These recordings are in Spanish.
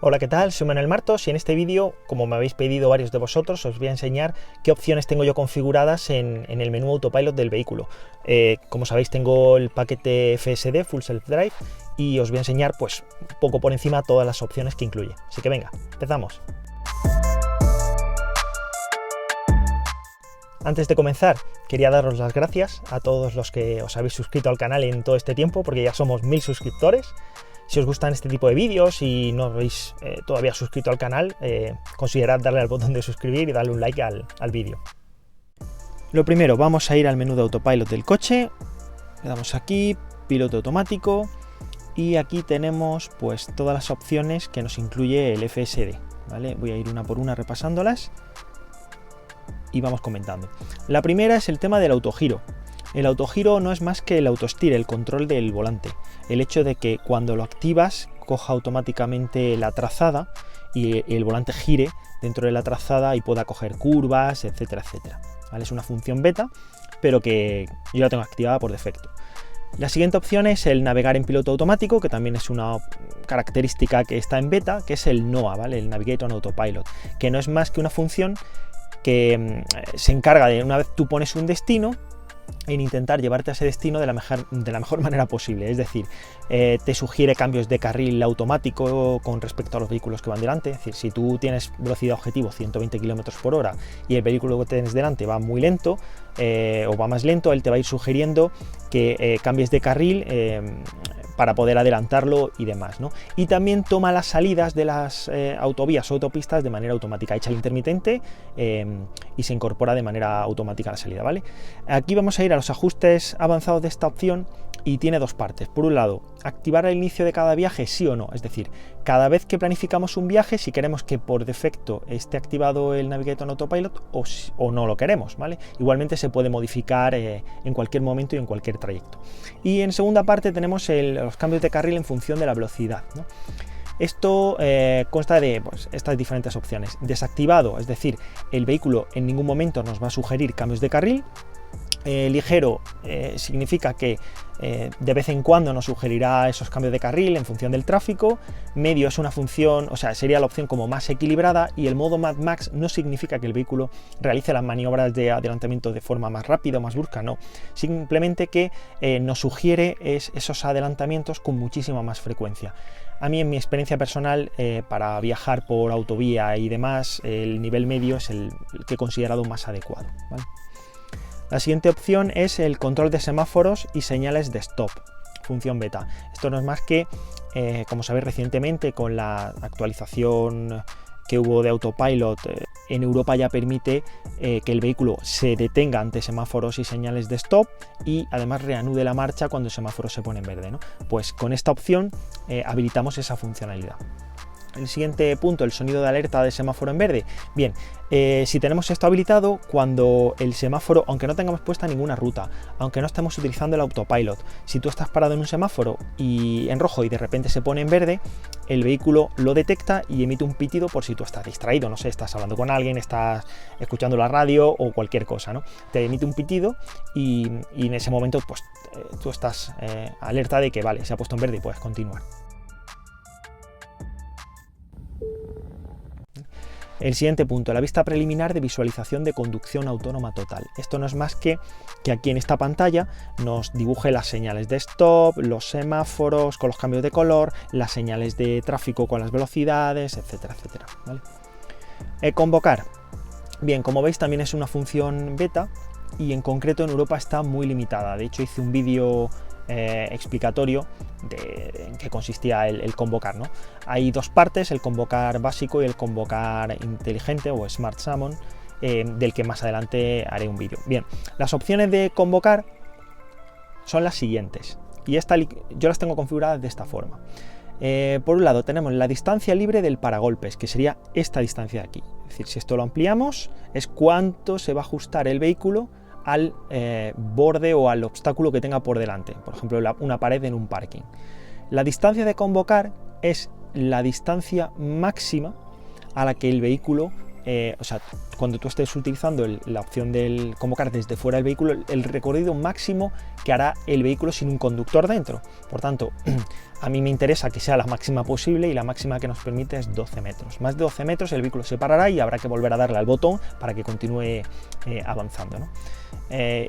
Hola, ¿qué tal? Soy Manuel Martos y en este vídeo, como me habéis pedido varios de vosotros, os voy a enseñar qué opciones tengo yo configuradas en el menú Autopilot del vehículo. Como sabéis, tengo el paquete FSD, Full Self Drive, y os voy a enseñar pues un poco por encima todas las opciones que incluye. Así que venga, empezamos. Antes de comenzar, quería daros las gracias a todos los que os habéis suscrito al canal en todo este tiempo, porque ya somos 1000 suscriptores. Si os gustan este tipo de vídeos y no habéis todavía suscrito al canal, considerad darle al botón de suscribir y darle un like al vídeo. Lo primero, vamos a ir al menú de Autopilot del coche, le damos aquí, piloto automático, y aquí tenemos pues todas las opciones que nos incluye el FSD, ¿vale? Voy a ir una por una repasándolas y vamos comentando. La primera es el tema del autogiro. El autogiro no es más que el autosteer, el control del volante. El hecho de que cuando lo activas coja automáticamente la trazada y el volante gire dentro de la trazada y pueda coger curvas, etcétera, etcétera. ¿Vale? Es una función beta, pero que yo la tengo activada por defecto. La siguiente opción es el navegar en piloto automático, que también es una característica que está en beta, que es el NOA, ¿vale? El Navigate on Autopilot, que no es más que una función que se encarga de, una vez tú pones un destino, en intentar llevarte a ese destino de la mejor manera posible. Es decir, te sugiere cambios de carril automático con respecto a los vehículos que van delante. Es decir, si tú tienes velocidad objetivo 120 km por hora y el vehículo que tienes delante va muy lento o va más lento, él te va a ir sugiriendo que cambies de carril para poder adelantarlo y demás, ¿no? Y también toma las salidas de las autovías o autopistas de manera automática, echa el intermitente y se incorpora de manera automática a la salida, ¿vale? Aquí vamos a ir a los ajustes avanzados de esta opción y tiene dos partes. Por un lado, activar al inicio de cada viaje sí o no, es decir, cada vez que planificamos un viaje, si queremos que por defecto esté activado el Navigate on Autopilot o no lo queremos, ¿vale? Igualmente se puede modificar en cualquier momento y en cualquier trayecto. Y en segunda parte tenemos los cambios de carril en función de la velocidad, ¿no? Esto consta de pues, estas diferentes opciones. Desactivado, es decir, el vehículo en ningún momento nos va a sugerir cambios de carril. Ligero significa que de vez en cuando nos sugerirá esos cambios de carril en función del tráfico. Medio es una función, o sea, sería la opción como más equilibrada, y el modo Mad Max no significa que el vehículo realice las maniobras de adelantamiento de forma más rápida o más brusca, no. Simplemente que nos sugiere esos adelantamientos con muchísima más frecuencia. A mí, en mi experiencia personal, para viajar por autovía y demás, el nivel medio es el que he considerado más adecuado, ¿vale? La siguiente opción es el control de semáforos y señales de stop, función beta. Esto no es más que, como sabéis, recientemente con la actualización que hubo de Autopilot, en Europa ya permite que el vehículo se detenga ante semáforos y señales de stop y además reanude la marcha cuando el semáforo se pone en verde, ¿no? Pues con esta opción habilitamos esa funcionalidad. El siguiente punto, el sonido de alerta de semáforo en verde. Bien, si tenemos esto habilitado, cuando el semáforo, aunque no tengamos puesta ninguna ruta, aunque no estemos utilizando el autopilot, si tú estás parado en un semáforo y en rojo y de repente se pone en verde, el vehículo lo detecta y emite un pitido por si tú estás distraído, no sé, estás hablando con alguien, estás escuchando la radio o cualquier cosa, ¿no? Te emite un pitido y en ese momento pues tú estás alerta de que vale, se ha puesto en verde y puedes continuar. El siguiente punto, la vista preliminar de visualización de conducción autónoma total. Esto no es más que aquí en esta pantalla nos dibuje las señales de stop, los semáforos con los cambios de color, las señales de tráfico con las velocidades, etcétera, etcétera, ¿vale? Convocar. Bien, como veis también es una función beta y en concreto en Europa está muy limitada. De hecho, hice un vídeo explicatorio en qué consistía el convocar, ¿no? Hay dos partes, el convocar básico y el convocar inteligente o Smart Summon, del que más adelante haré un vídeo. Bien, las opciones de convocar son las siguientes y yo las tengo configuradas de esta forma. Por un lado tenemos la distancia libre del paragolpes, que sería esta distancia de aquí. Es decir, si esto lo ampliamos, es cuánto se va a ajustar el vehículo al borde o al obstáculo que tenga por delante, por ejemplo una pared en un parking. La distancia de convocar es la distancia máxima a la que el vehículo o sea, cuando tú estés utilizando la opción del convocar desde fuera del vehículo, el recorrido máximo que hará el vehículo sin un conductor dentro. Por tanto, a mí me interesa que sea la máxima posible, y la máxima que nos permite es 12 metros. Más de 12 metros el vehículo se parará y habrá que volver a darle al botón para que continúe avanzando, ¿no?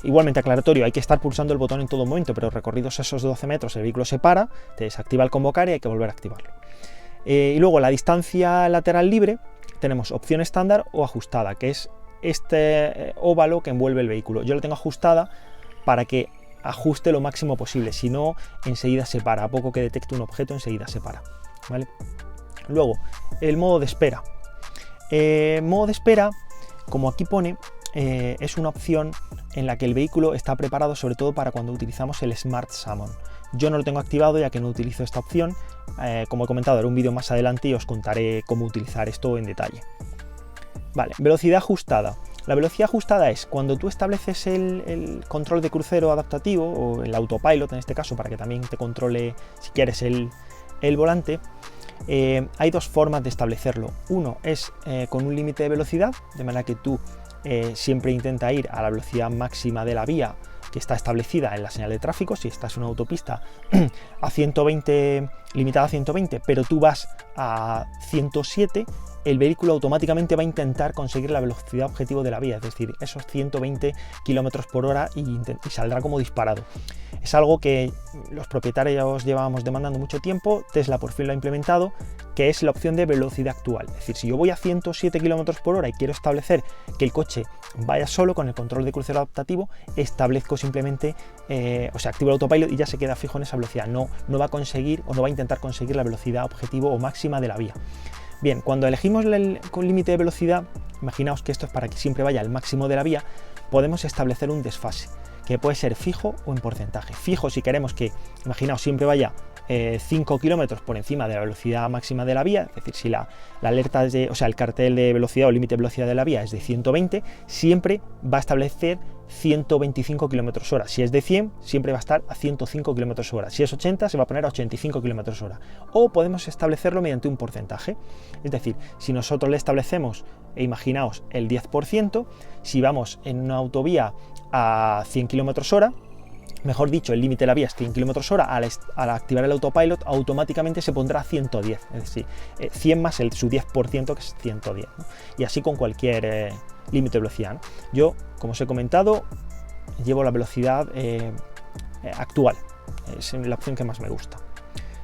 Igualmente aclaratorio, hay que estar pulsando el botón en todo momento, pero recorridos esos 12 metros el vehículo se para, te desactiva el convocar y hay que volver a activarlo. Y luego la distancia lateral libre, tenemos opción estándar o ajustada, que es este óvalo que envuelve el vehículo. Yo lo tengo ajustada para que ajuste lo máximo posible, si no enseguida se para, a poco que detecte un objeto enseguida se para, ¿vale? Luego, el modo de espera. Modo de espera, como aquí pone, es una opción en la que el vehículo está preparado sobre todo para cuando utilizamos el Smart Summon. Yo no lo tengo activado ya que no utilizo esta opción. Como he comentado, haré un vídeo más adelante y os contaré cómo utilizar esto en detalle. Vale, velocidad ajustada. La velocidad ajustada es cuando tú estableces el control de crucero adaptativo, o el autopilot en este caso, para que también te controle si quieres el volante. Hay dos formas de establecerlo. Uno es con un límite de velocidad, de manera que tú siempre intenta ir a la velocidad máxima de la vía que está establecida en la señal de tráfico. Si estás en una autopista a 120, limitada a 120, pero tú vas a 107, el vehículo automáticamente va a intentar conseguir la velocidad objetivo de la vía, es decir, esos 120 km por hora, y saldrá como disparado. Es algo que los propietarios llevábamos demandando mucho tiempo. Tesla por fin lo ha implementado, que es la opción de velocidad actual. Es decir, si yo voy a 107 km por hora y quiero establecer que el coche vaya solo con el control de crucero adaptativo, establezco simplemente, activo el autopilot y ya se queda fijo en esa velocidad. No va a conseguir o no va a intentar conseguir la velocidad objetivo o máxima de la vía. Bien, cuando elegimos el límite de velocidad, imaginaos que esto es para que siempre vaya al máximo de la vía, podemos establecer un desfase, que puede ser fijo o en porcentaje. Fijo si queremos que, imaginaos, siempre vaya 5 km por encima de la velocidad máxima de la vía, es decir, si la alerta es el cartel de velocidad o límite de velocidad de la vía es de 120, siempre va a establecer 125 km hora. Si es de 100, siempre va a estar a 105 km hora. Si es 80, se va a poner a 85 km hora. O podemos establecerlo mediante un porcentaje. Es decir, si nosotros le establecemos, imaginaos, el 10%, si vamos en una autovía a 100 km hora, mejor dicho, el límite de la vía es 100 km hora, al activar el autopilot automáticamente se pondrá a 110, es decir, 100 más su 10%, que es 110, ¿no? Y así con cualquier límite de velocidad, ¿no? Yo, como os he comentado, llevo la velocidad actual, es la opción que más me gusta.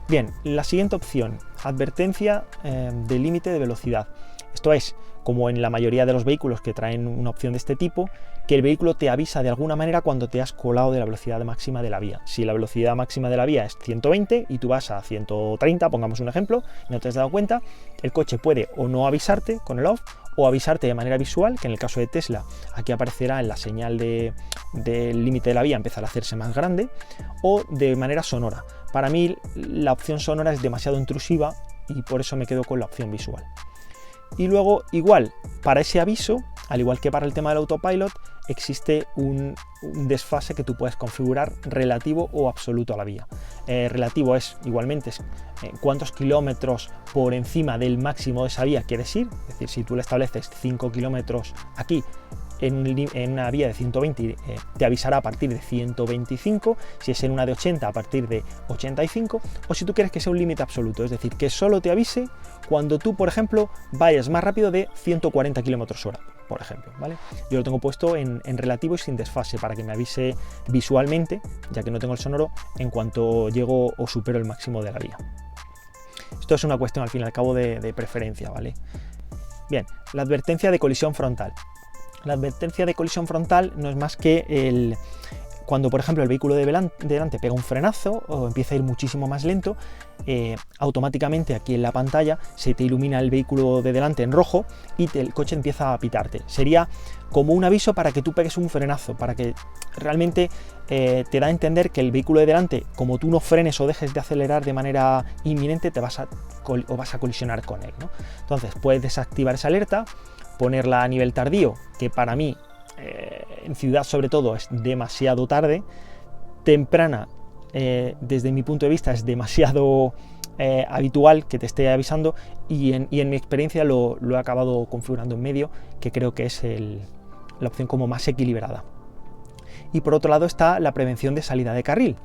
Bien, la siguiente opción, advertencia de límite de velocidad. Esto es, como en la mayoría de los vehículos que traen una opción de este tipo, que el vehículo te avisa de alguna manera cuando te has colado de la velocidad máxima de la vía. Si la velocidad máxima de la vía es 120 y tú vas a 130, pongamos un ejemplo, y no te has dado cuenta, el coche puede o no avisarte con el off, o avisarte de manera visual, que en el caso de Tesla aquí aparecerá en la señal del límite de la vía, empezará a hacerse más grande, o de manera sonora. Para mí la opción sonora es demasiado intrusiva y por eso me quedo con la opción visual. Y luego, igual, para ese aviso, al igual que para el tema del autopilot, existe un desfase que tú puedes configurar relativo o absoluto a la vía. Relativo es, igualmente, cuántos kilómetros por encima del máximo de esa vía quieres ir. Es decir, si tú le estableces 5 kilómetros aquí, en una vía de 120 te avisará a partir de 125, si es en una de 80 a partir de 85, o si tú quieres que sea un límite absoluto, es decir, que solo te avise cuando tú, por ejemplo, vayas más rápido de 140 km hora, por ejemplo, ¿vale? Yo lo tengo puesto en relativo y sin desfase para que me avise visualmente, ya que no tengo el sonoro, en cuanto llego o supero el máximo de la vía. Esto es una cuestión al fin y al cabo de preferencia, ¿vale? Bien, la advertencia de colisión frontal. La advertencia de colisión frontal no es más que cuando, por ejemplo, el vehículo de delante pega un frenazo o empieza a ir muchísimo más lento, automáticamente aquí en la pantalla se te ilumina el vehículo de delante en rojo y el coche empieza a pitarte. Sería como un aviso para que tú pegues un frenazo, para que realmente te da a entender que el vehículo de delante, como tú no frenes o dejes de acelerar de manera inminente, vas a colisionar con él, ¿no? Entonces puedes desactivar esa alerta, ponerla a nivel tardío, que para mí en ciudad sobre todo es demasiado tarde. Temprana, desde mi punto de vista, es demasiado habitual que te esté avisando, y en mi experiencia lo he acabado configurando en medio, que creo que es la opción como más equilibrada. Y por otro lado está la prevención de salida de carril,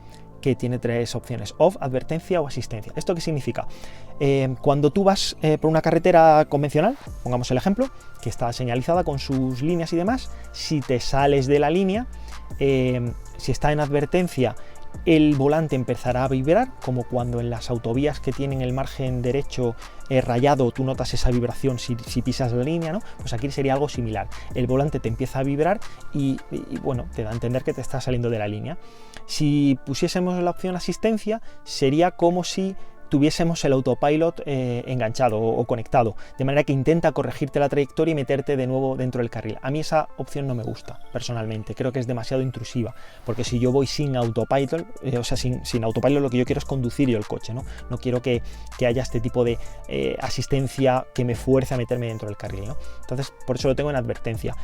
que tiene 3 opciones: off, advertencia o asistencia. ¿Esto qué significa? Cuando tú vas por una carretera convencional, pongamos el ejemplo, que está señalizada con sus líneas y demás, si te sales de la línea, si está en advertencia, el volante empezará a vibrar, como cuando en las autovías que tienen el margen derecho rayado tú notas esa vibración si pisas la línea, ¿no? Pues aquí sería algo similar. El volante te empieza a vibrar y bueno, te da a entender que te está saliendo de la línea. Si pusiésemos la opción asistencia, sería como si tuviésemos el autopilot enganchado o conectado, de manera que intenta corregirte la trayectoria y meterte de nuevo dentro del carril. A mí esa opción no me gusta, personalmente, creo que es demasiado intrusiva, porque si yo voy sin autopilot, o sea, sin autopilot, lo que yo quiero es conducir yo el coche, ¿no? No quiero que haya este tipo de asistencia que me fuerce a meterme dentro del carril, ¿no? Entonces, por eso lo tengo en advertencia.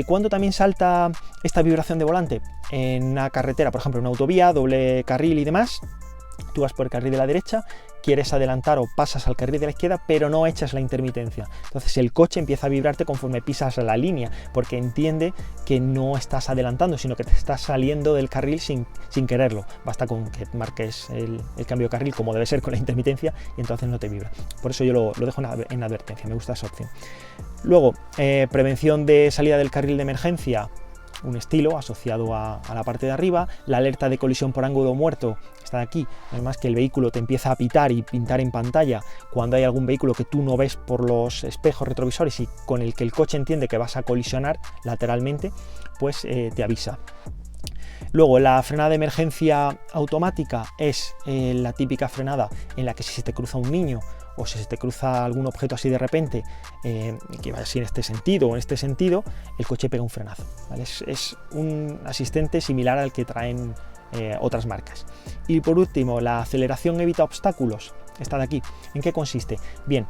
¿Cuándo también salta esta vibración de volante? En una carretera, por ejemplo, en una autovía, doble carril y demás. Tú vas por el carril de la derecha, quieres adelantar o pasas al carril de la izquierda, pero no echas la intermitencia. Entonces el coche empieza a vibrarte conforme pisas la línea, porque entiende que no estás adelantando, sino que te estás saliendo del carril sin quererlo. Basta con que marques el cambio de carril como debe ser con la intermitencia y entonces no te vibra. Por eso yo lo dejo en advertencia, me gusta esa opción. Luego, prevención de salida del carril de emergencia, un estilo asociado a la parte de arriba. La alerta de colisión por ángulo muerto está aquí, además que el vehículo te empieza a pitar y pintar en pantalla cuando hay algún vehículo que tú no ves por los espejos retrovisores y con el que el coche entiende que vas a colisionar lateralmente, pues te avisa. Luego, la frenada de emergencia automática es la típica frenada en la que si se te cruza un niño o si se te cruza algún objeto así de repente, que vaya así en este sentido o en este sentido, el coche pega un frenazo, ¿vale? Es un asistente similar al que traen otras marcas. Y por último, la aceleración evita obstáculos. Esta de aquí, ¿en qué consiste? Bien,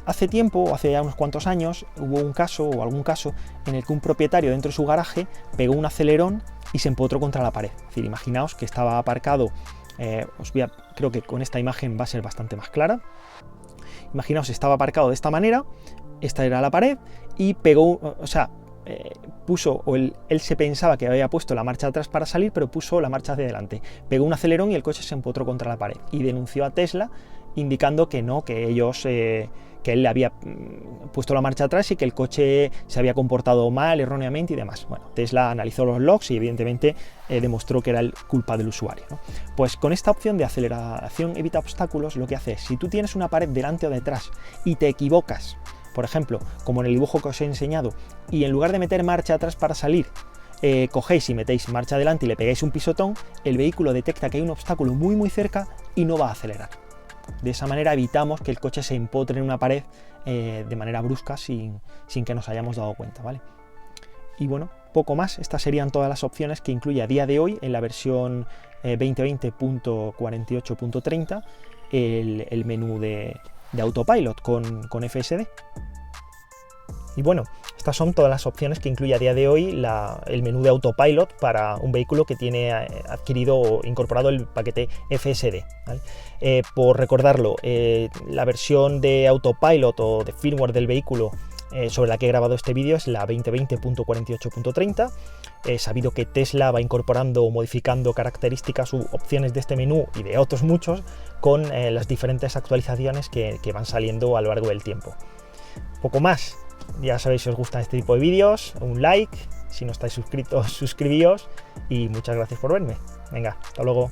hace tiempo, hace ya unos cuantos años, hubo un caso o algún caso en el que un propietario dentro de su garaje pegó un acelerón y se empotró contra la pared. Es decir, imaginaos que estaba aparcado, creo que con esta imagen va a ser bastante más clara. Imaginaos, estaba aparcado de esta manera, esta era la pared, y pegó, o sea, puso, o él se pensaba que había puesto la marcha atrás para salir, pero puso la marcha hacia adelante. Pegó un acelerón y el coche se empotró contra la pared y denunció a Tesla, indicando que no, que él le había puesto la marcha atrás y que el coche se había comportado mal, erróneamente y demás. Bueno, Tesla analizó los logs y evidentemente demostró que era culpa del usuario, ¿no? Pues con esta opción de aceleración evita obstáculos, lo que hace es, si tú tienes una pared delante o detrás y te equivocas, por ejemplo, como en el dibujo que os he enseñado, y en lugar de meter marcha atrás para salir, cogéis y metéis marcha adelante y le pegáis un pisotón, el vehículo detecta que hay un obstáculo muy muy cerca y no va a acelerar. De esa manera evitamos que el coche se empotre en una pared de manera brusca sin que nos hayamos dado cuenta, ¿vale? Y bueno, poco más. Estas serían todas las opciones que incluye a día de hoy en la versión 2020.48.30 el menú de Autopilot con FSD. Y bueno, estas son todas las opciones que incluye a día de hoy el menú de Autopilot para un vehículo que tiene adquirido o incorporado el paquete FSD, ¿vale? Por recordarlo, la versión de Autopilot o de firmware del vehículo sobre la que he grabado este vídeo es la 2020.48.30. He sabido que Tesla va incorporando o modificando características u opciones de este menú y de otros muchos con las diferentes actualizaciones que van saliendo a lo largo del tiempo. Poco más. Ya sabéis, si os gustan este tipo de vídeos, un like, si no estáis suscritos, suscribíos y muchas gracias por verme. Venga, hasta luego.